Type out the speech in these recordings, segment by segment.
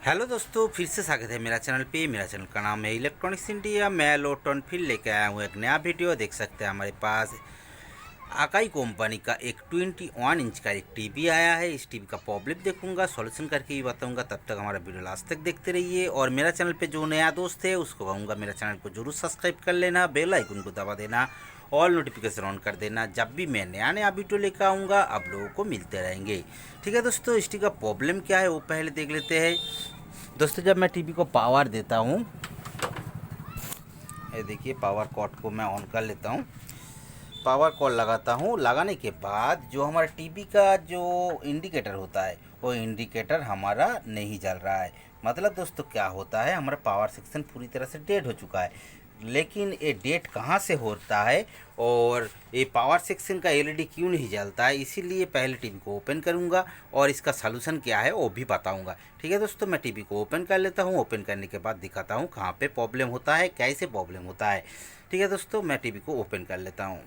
Hello दोस्तों, फिर से स्वागत है मेरा चैनल पे। मेरा चैनल का नाम है इलेक्ट्रॉनिक्स इंडिया। मैं लोटन फिर लेके आया हूँ एक नया वीडियो। देख सकते हैं हमारे पास आकाई कंपनी का एक 21 इंच का एक टीवी आया है। इस टीवी का प्रॉब्लम देखूंगा, सॉल्यूशन करके ही बताऊंगा। तब तक हमारा वीडियो लास्ट तक देखते रहिए। और मेरा चैनल पे जो नया दोस्त है उसको कहूँगा मेरा चैनल को जरूर सब्सक्राइब कर लेना, बेल आइकन को दबा देना, ऑल नोटिफिकेशन ऑन कर देना। जब भी मैं नया नया वीडियो लेकर आऊँगा आप लोगों को मिलते रहेंगे। ठीक है दोस्तों, इस टीवी का प्रॉब्लम क्या है वो पहले देख लेते हैं। दोस्तों, जब मैं टीवी को पावर देता हूँ, ये देखिए पावर कॉर्ड को मैं ऑन कर लेता हूँ। पावर कॉर्ड लगाता हूँ। लगाने के बाद जो हमारा टीवी का जो इंडिकेटर होता है वो इंडिकेटर हमारा नहीं जल रहा है। मतलब दोस्तों क्या होता है, हमारा पावर सेक्शन पूरी तरह से डेड हो चुका है। लेकिन ये डेट कहाँ से होता है और ये पावर सेक्शन का एलईडी क्यों नहीं जलता है, इसीलिए पहले टीवी को ओपन करूँगा और इसका सलूशन क्या है वो भी बताऊँगा। ठीक है दोस्तों, मैं टीवी को ओपन कर लेता हूँ। ओपन करने के बाद दिखाता हूँ कहाँ पे प्रॉब्लम होता है, कैसे प्रॉब्लम होता है। ठीक है दोस्तों, मैं टीवी को ओपन कर लेता हूँ।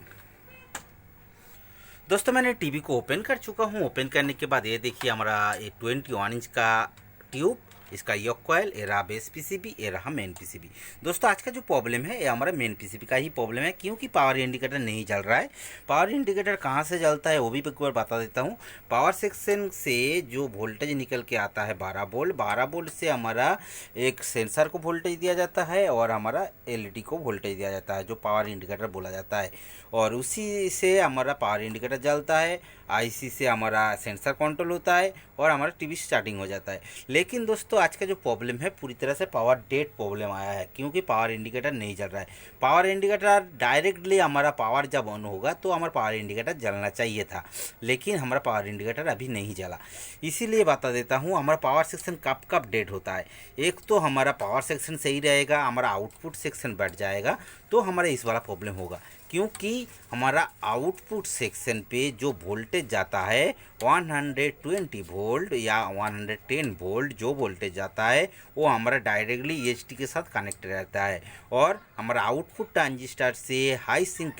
दोस्तों, मैंने टीवी को ओपन कर चुका हूँ। ओपन करने के बाद ये देखिए हमारा ये 21 इंच का ट्यूब, इसका योक कॉयल, ये रहा बेस पीसीबी, ये रहा मेन पीसीबी। दोस्तों, आज का जो प्रॉब्लम है ये हमारा मेन पीसीबी का ही प्रॉब्लम है, क्योंकि पावर इंडिकेटर नहीं जल रहा है। पावर इंडिकेटर कहाँ से जलता है वो भी एक बार बता देता हूँ। पावर सेक्शन से जो वोल्टेज निकल के आता है 12 वोल्ट, 12 वोल्ट से हमारा एक सेंसर को वोल्टेज दिया जाता है और हमारा एलईडी को वोल्टेज दिया जाता है, जो पावर इंडिकेटर बोला जाता है। और उसी से हमारा पावर इंडिकेटर जलता है, आईसी से हमारा सेंसर कंट्रोल होता है और हमारा टीवी स्टार्टिंग हो जाता है। लेकिन दोस्तों, आज का जो प्रॉब्लम है पूरी तरह से पावर डेड प्रॉब्लम आया है, क्योंकि पावर इंडिकेटर नहीं जल रहा है। पावर इंडिकेटर डायरेक्टली हमारा पावर जब ऑन होगा तो हमारा पावर इंडिकेटर जलना चाहिए था, लेकिन हमारा पावर इंडिकेटर अभी नहीं जला। इसीलिए बता देता हूँ हमारा पावर सेक्शन कब कब डेड होता है। एक तो हमारा पावर सेक्शन सही रहेगा, हमारा आउटपुट सेक्शन बढ़ जाएगा तो हमारा इस वाला प्रॉब्लम होगा, क्योंकि हमारा आउटपुट सेक्शन पे जो वोल्टेज जाता है 120 वोल्ट या 110 वोल्ट जो वोल्टेज जाता है वो हमारा डायरेक्टली ईएचटी के साथ कनेक्ट रहता है। और हमारा आउटपुट ट्रांजिस्टर से हाई सिंक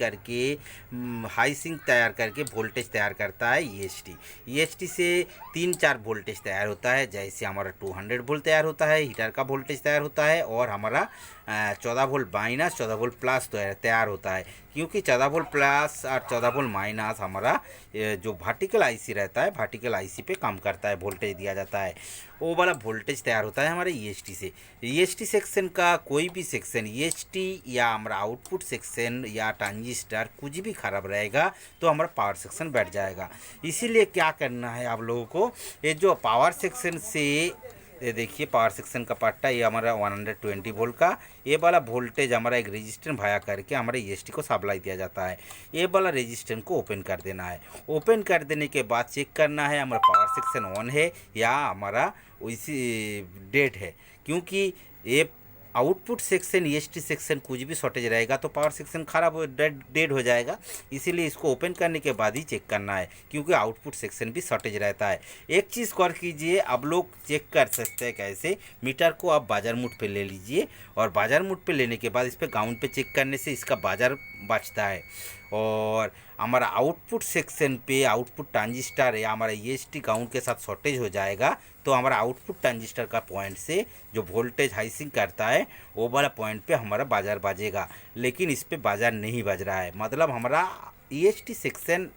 तैयार करके वोल्टेज तैयार करता है ईएचटी। ईएचटी से 3-4 वोल्टेज तैयार होता है, जैसे हमारा 200 वोल्ट तैयार होता है, हीटर का वोल्टेज तैयार होता है, और हमारा 14 वोल्ट माइनस 14 वोल्ट प्लस तैयार होता है। क्योंकि 14 वोल्ट प्लस और 14 वोल्ट माइनस हमारा जो वर्टिकल आईसी रहता है, वर्टिकल आईसी पे काम करता है, वोल्टेज दिया जाता है, वो वाला वोल्टेज तैयार होता है हमारे ईएचटी से। ईएचटी सेक्शन का कोई भी सेक्शन, ईएचटी या हमारा आउटपुट सेक्शन या ट्रांजिस्टर कुछ भी खराब रहेगा तो हमारा पावर सेक्शन बैठ जाएगा। इसीलिए क्या करना है आप लोगों को, ये जो पावर सेक्शन से, ये देखिए पावर सेक्शन का पट्टा, ये हमारा 120 वोल्ट का ये वाला वोल्टेज हमारा एक रेजिस्टेंस भाया करके हमारे ईएचटी को सप्लाई दिया जाता है। ये वाला रेजिस्टेंस को ओपन कर देना है। ओपन कर देने के बाद चेक करना है हमारा पावर सेक्शन ऑन है या हमारा उसी डेट है, क्योंकि ये आउटपुट सेक्शन ईएचटी सेक्शन कुछ भी शॉर्टेज रहेगा तो पावर सेक्शन खराब हो डेड हो जाएगा। इसीलिए इसको ओपन करने के बाद ही चेक करना है, क्योंकि आउटपुट सेक्शन भी शॉर्टेज रहता है। एक चीज़ कर कीजिए, आप लोग चेक कर सकते हैं कैसे, मीटर को आप बाजार मूड पे ले लीजिए और बाजार मूड पे लेने के बाद इस पर ग्राउंड पे चेक करने से इसका बाजार बचता है। और हमारा आउटपुट सेक्शन पे आउटपुट ट्रांजिस्टर या हमारा ईएचटी ग्राउंड के साथ शॉर्टेज हो जाएगा तो हमारा आउटपुट ट्रांजिस्टर का पॉइंट से जो वोल्टेज हाइसिंग करता है वो वाला पॉइंट पे हमारा बाजार बजेगा, लेकिन इस पे बाजार नहीं बज रहा है। मतलब हमारा ईएचटी सेक्शन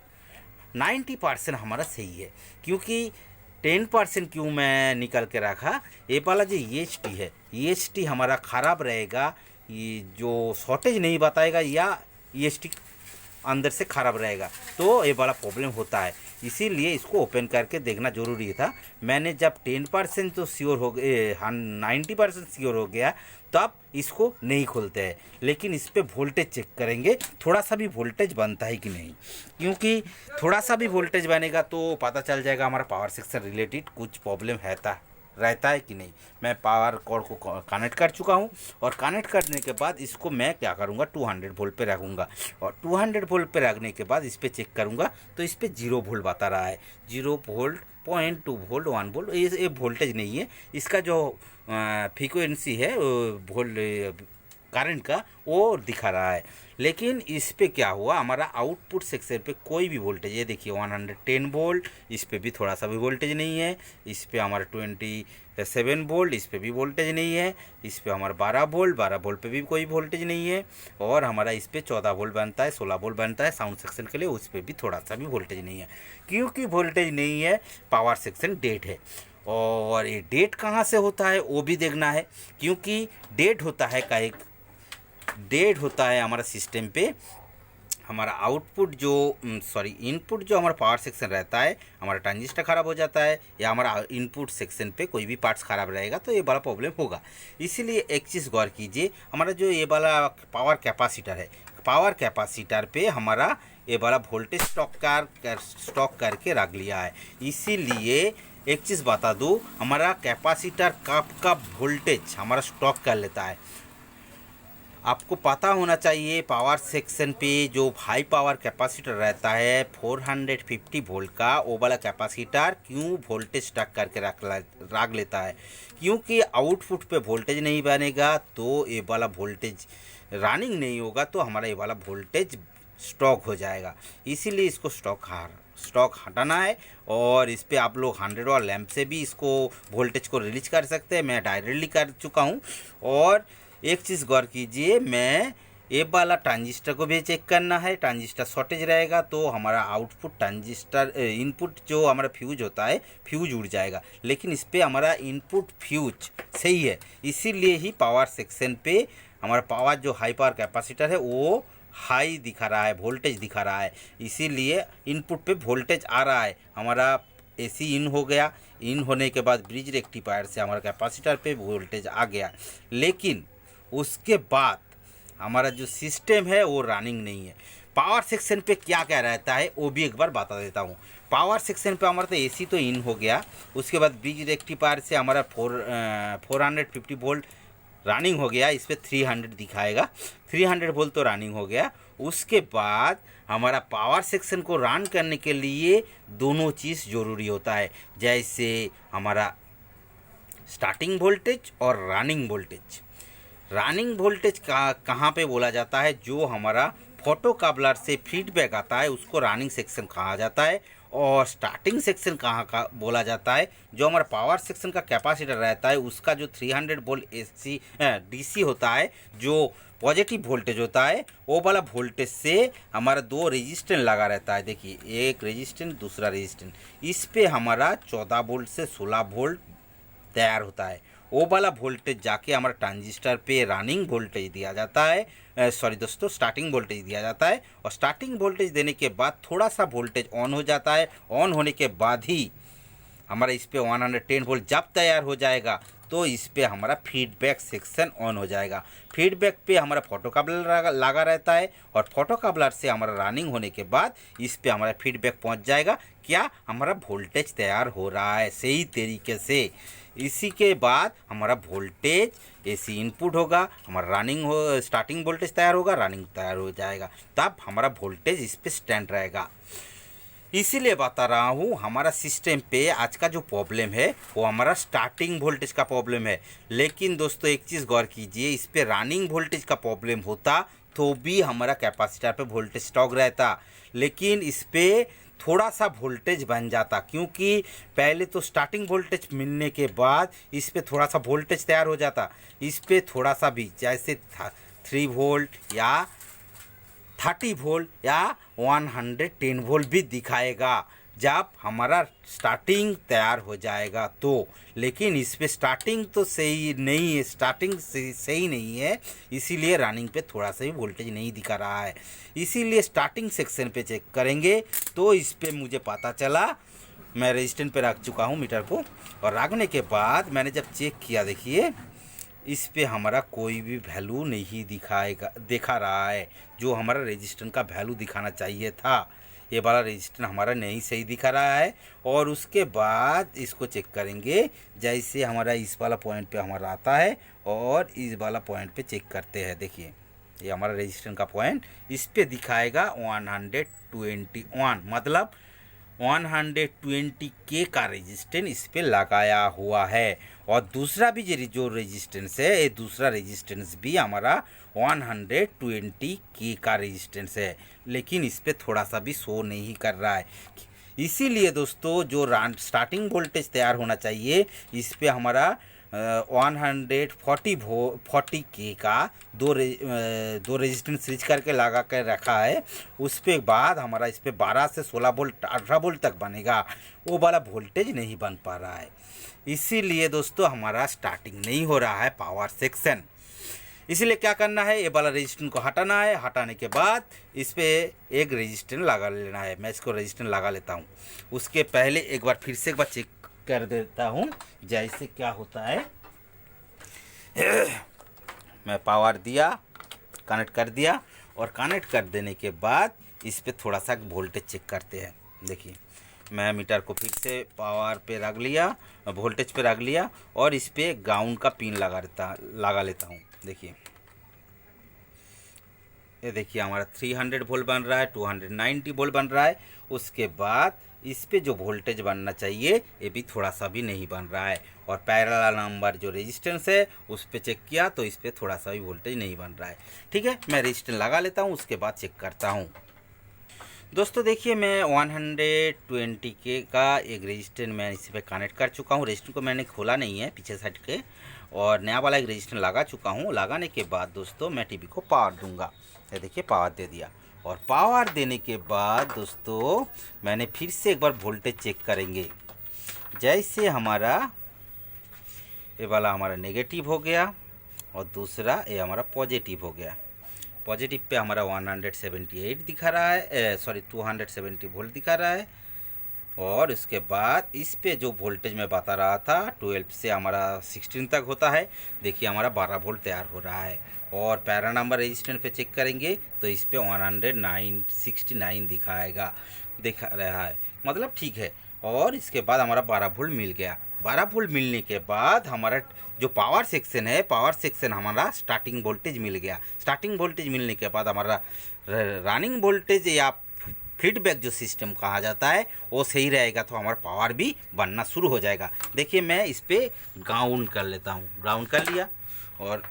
90% हमारा सही है, क्योंकि 10% क्यों मैं निकल के रखा, ये वाला जो ईएचटी है, ईएचटी हमारा ख़राब रहेगा, ये जो शॉर्टेज नहीं बताएगा या ईएचटी अंदर से ख़राब रहेगा तो ये बड़ा प्रॉब्लम होता है। इसीलिए इसको ओपन करके देखना ज़रूरी था। मैंने जब 10% तो श्योर हो गए, 90% श्योर हो गया, तब इसको नहीं खोलते हैं, लेकिन इस पर वोल्टेज चेक करेंगे थोड़ा सा भी वोल्टेज बनता है कि नहीं, क्योंकि थोड़ा सा भी वोल्टेज बनेगा तो पता चल जाएगा हमारा पावर सेक्शन रिलेटेड कुछ प्रॉब्लम रहता है कि नहीं। मैं पावर कॉर्ड को कनेक्ट कर चुका हूँ और कनेक्ट करने के बाद इसको मैं क्या करूँगा, 200 वोल्ट पे रखूँगा और 200 वोल्ट पे रखने के बाद इस पर चेक करूँगा तो इस पर 0 वोल्ट बता रहा है। 0 वोल्ट, 0.2 वोल्ट, 1 वोल्ट, ये वोल्टेज नहीं है। इसका जो फ्रीक्वेंसी है वोल्ट करंट का वो दिखा रहा है। लेकिन इस पे क्या हुआ, हमारा आउटपुट सेक्शन पे कोई भी वोल्टेज, ये देखिए 110 वोल्ट, इस पे भी थोड़ा सा भी वोल्टेज नहीं है। इस पे हमारा 27 वोल्ट, इस पे भी वोल्टेज नहीं है। इस पे हमारा 12 वोल्ट पे भी कोई वोल्टेज नहीं है। और हमारा इस पे 14 वोल्ट बनता है, 16 वोल्ट बनता है साउंड सेक्शन के लिए, उस पर भी थोड़ा सा भी वोल्टेज नहीं है। क्योंकि वोल्टेज नहीं है, पावर सेक्शन डेड है। और ये डेट कहाँ से होता है वो भी देखना है, क्योंकि डेट होता है का एक डेट होता है हमारा सिस्टम पे, हमारा आउटपुट जो इनपुट जो हमारा पावर सेक्शन रहता है, हमारा ट्रांजिस्टर ख़राब हो जाता है या हमारा इनपुट सेक्शन पे कोई भी पार्ट्स ख़राब रहेगा तो ये बड़ा प्रॉब्लम होगा। इसीलिए एक चीज़ गौर कीजिए, हमारा जो ये वाला पावर कैपेसिटर है, पावर कैपेसिटर पे हमारा ये वाला वोल्टेज स्टॉक करके रख लिया है। इसीलिए एक चीज़ बता दूँ, हमारा कैपेसिटर कब वोल्टेज हमारा स्टॉक कर लेता है। आपको पता होना चाहिए पावर सेक्शन पे जो हाई पावर कैपेसिटर रहता है 450 वोल्ट का, वो वाला कैपेसिटर क्यों वोल्टेज स्टक करके रख लेता है, क्योंकि आउटपुट पे वोल्टेज नहीं बनेगा तो ये वाला वोल्टेज रनिंग नहीं होगा, तो हमारा ये वाला वोल्टेज स्टॉक हो जाएगा। इसीलिए इसको स्टॉक हटाना है। और इस पर आप लोग 100 वाट लैंप से भी इसको वोल्टेज को रिलीज कर सकते हैं, मैं डायरेक्टली कर चुका हूँ। और एक चीज़ गौर कीजिए, मैं ये वाला ट्रांजिस्टर को भी चेक करना है, ट्रांजिस्टर शॉर्टेज रहेगा तो हमारा आउटपुट ट्रांजिस्टर इनपुट जो हमारा फ्यूज होता है फ्यूज उड़ जाएगा। लेकिन इस पर हमारा इनपुट फ्यूज सही है, इसीलिए ही पावर सेक्शन पे हमारा पावर जो हाई पावर कैपेसिटर है वो हाई दिखा रहा है, वोल्टेज दिखा रहा है। इसीलिए इनपुट पे वोल्टेज आ रहा है, हमारा एसी इन हो गया, इन होने के बाद ब्रिज रेक्टिफायर से हमारा कैपेसिटर पे वोल्टेज आ गया। लेकिन उसके बाद हमारा जो सिस्टम है वो रनिंग नहीं है। पावर सेक्शन पे क्या क्या रहता है वो भी एक बार बता देता हूँ। पावर सेक्शन पे हमारा तो एसी तो इन हो गया, उसके बाद ब्रिज रेक्टिफायर से हमारा 450 वोल्ट रनिंग हो गया, इस पर 300 दिखाएगा, 300 वोल्ट तो रनिंग हो गया। उसके बाद हमारा पावर सेक्शन को रन करने के लिए दोनों चीज़ ज़रूरी होता है, जैसे हमारा स्टार्टिंग वोल्टेज और रनिंग वोल्टेज। रनिंग वोल्टेज कहाँ पे बोला जाता है, जो हमारा फोटो काबलर से फीडबैक आता है उसको रनिंग सेक्शन कहा जाता है। और स्टार्टिंग सेक्शन कहाँ का बोला जाता है, जो हमारा पावर सेक्शन का कैपेसिटर रहता है उसका जो 300 वोल्ट एसी डीसी होता है, जो पॉजिटिव वोल्टेज होता है, वो वाला वोल्टेज से हमारा दो रेजिस्टेंस लगा रहता है। देखिए एक रेजिस्टेंस दूसरा रेजिस्टेंस, इस पे हमारा 14 वोल्ट से 16 वोल्ट तैयार होता है। वो वाला वोल्टेज जाके हमारा ट्रांजिस्टर पे रनिंग वोल्टेज दिया जाता है, स्टार्टिंग वोल्टेज दिया जाता है। और स्टार्टिंग वोल्टेज देने के बाद थोड़ा सा वोल्टेज ऑन हो जाता है, ऑन होने के बाद ही हमारा इस पे 110 वोल्ट जब तैयार हो जाएगा तो इस पे हमारा फीडबैक सेक्शन ऑन हो जाएगा। फीडबैक पे हमारा फोटो काबलर लगा रहता है और फोटो काबलर से हमारा रनिंग होने के बाद इस पे हमारा फीडबैक पहुंच जाएगा, क्या हमारा वोल्टेज तैयार हो रहा है सही तरीके से। इसी के बाद हमारा वोल्टेज एसी इनपुट होगा, हमारा स्टार्टिंग वोल्टेज तैयार होगा, रनिंग तैयार हो जाएगा, तब हमारा वोल्टेज इस पे स्टैंड रहेगा। इसीलिए बता रहा हूँ, हमारा सिस्टम पे आज का जो प्रॉब्लम है वो हमारा स्टार्टिंग वोल्टेज का प्रॉब्लम है। लेकिन दोस्तों एक चीज़ गौर कीजिए, इस पे रनिंग वोल्टेज का प्रॉब्लम होता तो भी हमारा कैपेसिटर पे वोल्टेज स्टॉक रहता, लेकिन इस पे थोड़ा सा वोल्टेज बन जाता, क्योंकि पहले तो स्टार्टिंग वोल्टेज मिलने के बाद इस पे थोड़ा सा वोल्टेज तैयार हो जाता। इस पे थोड़ा सा भी, जैसे 3 वोल्ट या 30 वोल्ट या 110 वोल्ट भी दिखाएगा जब हमारा स्टार्टिंग तैयार हो जाएगा तो। लेकिन इस पे स्टार्टिंग तो सही नहीं है, स्टार्टिंग सही नहीं है, इसीलिए रनिंग पे थोड़ा सा भी वोल्टेज नहीं दिखा रहा है। इसीलिए स्टार्टिंग सेक्शन पे चेक करेंगे तो इस पे मुझे पता चला, मैं रेजिस्टेंस पे रख चुका हूँ मीटर को, और रखने के बाद मैंने जब चेक किया, देखिए इस पे हमारा कोई भी वैल्यू नहीं दिखा रहा है, जो हमारा रेजिस्टेंस का वैल्यू दिखाना चाहिए था। ये वाला रेजिस्टेंस हमारा नहीं सही दिखा रहा है। और उसके बाद इसको चेक करेंगे, जैसे हमारा इस वाला पॉइंट पे हमारा आता है और इस वाला पॉइंट पे चेक करते हैं। देखिए ये हमारा रेजिस्टेंस का पॉइंट, इस पे दिखाएगा 121, मतलब 120K का रेजिस्टेंस इस पे लगाया हुआ है। और दूसरा भी जो रेजिस्टेंस है, ये दूसरा रेजिस्टेंस भी हमारा 120K का रेजिस्टेंस है, लेकिन इस पे थोड़ा सा भी शो नहीं कर रहा है। इसीलिए दोस्तों जो स्टार्टिंग वोल्टेज तैयार होना चाहिए, इस पे हमारा 140K का दो रेजिस्टेंस स्विच करके लगा कर रखा है। उस पे बाद हमारा इस पे 12 से 16 वोल्ट 18 वोल्ट तक बनेगा, वो वाला वोल्टेज नहीं बन पा रहा है। इसीलिए दोस्तों हमारा स्टार्टिंग नहीं हो रहा है पावर सेक्शन। इसीलिए क्या करना है, ये वाला रेजिस्टेंस को हटाना है। हटाने के बाद इस पे एक रेजिस्टेंस लगा लेना है। मैं इसको रेजिस्टेंस लगा लेता हूँ। उसके पहले एक बार फिर से एक बार चेक कर देता हूँ जैसे क्या होता है। मैं पावर दिया, कनेक्ट कर दिया, और कनेक्ट कर देने के बाद इस पे थोड़ा सा वोल्टेज चेक करते हैं। देखिए मैं मीटर को फिर से पावर पे रख लिया, वोल्टेज पे रख लिया, और इस पे ग्राउंड का पिन लगा लेता हूँ। देखिए ये देखिए हमारा 300 वोल्ट बन रहा है, 290 वोल्ट बन रहा है। उसके बाद इस पे जो वोल्टेज बनना चाहिए ये भी थोड़ा सा भी नहीं बन रहा है। और पैरेलल नंबर जो रेजिस्टेंस है उस पे चेक किया तो इस पे थोड़ा सा भी वोल्टेज नहीं बन रहा है। ठीक है, मैं रेजिस्टेंस लगा लेता हूँ, उसके बाद चेक करता हूँ। दोस्तों देखिए मैं 120K का एक रेजिस्टेंस मैं इसी पे कनेक्ट कर चुका हूँ। रेजिस्टेंस को मैंने खोला नहीं है पीछे साइड के, और नया वाला एक रेजिस्टेंस लगा चुका हूँ। लगाने के बाद दोस्तों मैं टीवी को पावर दूंगा। ये देखिए पावर दे दिया, और पावर देने के बाद दोस्तों मैंने फिर से एक बार वोल्टेज चेक करेंगे। जैसे हमारा ये वाला हमारा नेगेटिव हो गया और दूसरा ये हमारा पॉजिटिव हो गया। पॉजिटिव पे हमारा 178 दिखा रहा है, सॉरी 270 वोल्ट दिखा रहा है। और उसके बाद इस पे जो वोल्टेज मैं बता रहा था 12 से हमारा 16 तक होता है, देखिए हमारा 12 वोल्ट तैयार हो रहा है। और पैरा नंबर रेजिस्टेंस पे चेक करेंगे तो इस पे 169 दिखा रहा है, मतलब ठीक है। और इसके बाद हमारा 12 वोल्ट मिल गया। 12 वोल्ट मिलने के बाद हमारा जो पावर सेक्शन है, पावर सेक्शन हमारा स्टार्टिंग वोल्टेज मिल गया। स्टार्टिंग वोल्टेज मिलने के बाद हमारा रनिंग वोल्टेज या फीडबैक जो सिस्टम कहा जाता है वो सही रहेगा, तो हमारा पावर भी बनना शुरू हो जाएगा। देखिए मैं इस पर ग्राउंड कर लेता हूँ। ग्राउंड कर लिया, और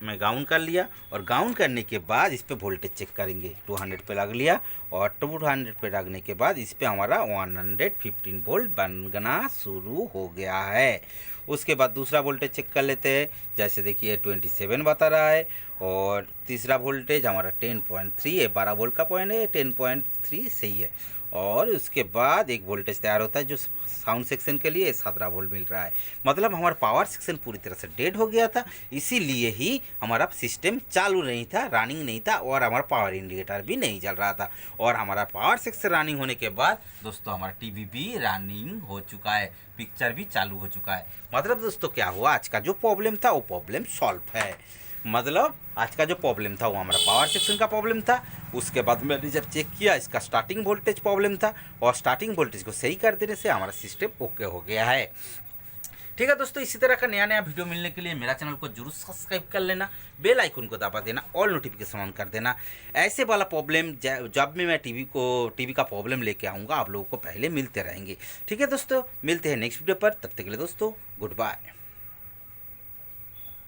मैं ग्राउंड कर लिया, और ग्राउंड करने के बाद इस पे वोल्टेज चेक करेंगे। 200 पे लग लिया, और 200 पे लगने के बाद इस पे हमारा 115 वोल्ट बनना शुरू हो गया है। उसके बाद दूसरा वोल्टेज चेक कर लेते हैं। जैसे देखिए 27 बता रहा है, और तीसरा वोल्टेज हमारा 10.3 है। 12 वोल्ट का पॉइंट है, 10.3 सही है। और उसके बाद एक वोल्टेज तैयार होता है जो साउंड सेक्शन के लिए 17 वोल्ट मिल रहा है। मतलब हमारा पावर सेक्शन पूरी तरह से डेड हो गया था, इसीलिए ही हमारा सिस्टम चालू नहीं था, रनिंग नहीं था, और हमारा पावर इंडिकेटर भी नहीं चल रहा था। और हमारा पावर सेक्शन रनिंग होने के बाद दोस्तों हमारा टीवी भी रनिंग हो चुका है, पिक्चर भी चालू हो चुका है। मतलब दोस्तों क्या हुआ, आज का जो प्रॉब्लम था वो प्रॉब्लम सॉल्व है। मतलब आज का जो प्रॉब्लम था वो हमारा पावर सेक्शन का प्रॉब्लम था। उसके बाद मैंने जब चेक किया इसका स्टार्टिंग वोल्टेज प्रॉब्लम था, और स्टार्टिंग वोल्टेज को सही कर देने से हमारा सिस्टम ओके हो गया है। ठीक है दोस्तों, इसी तरह का नया नया वीडियो मिलने के लिए मेरा चैनल को जरूर सब्सक्राइब कर लेना, बेल आइकन को दबा देना, ऑल नोटिफिकेशन ऑन कर देना। ऐसे वाला प्रॉब्लम जब भी मैं टीवी का प्रॉब्लम लेके आऊँगा आप लोगों को पहले मिलते रहेंगे। ठीक है दोस्तों, मिलते हैं नेक्स्ट वीडियो पर, तब तक के लिए दोस्तों गुड बाय।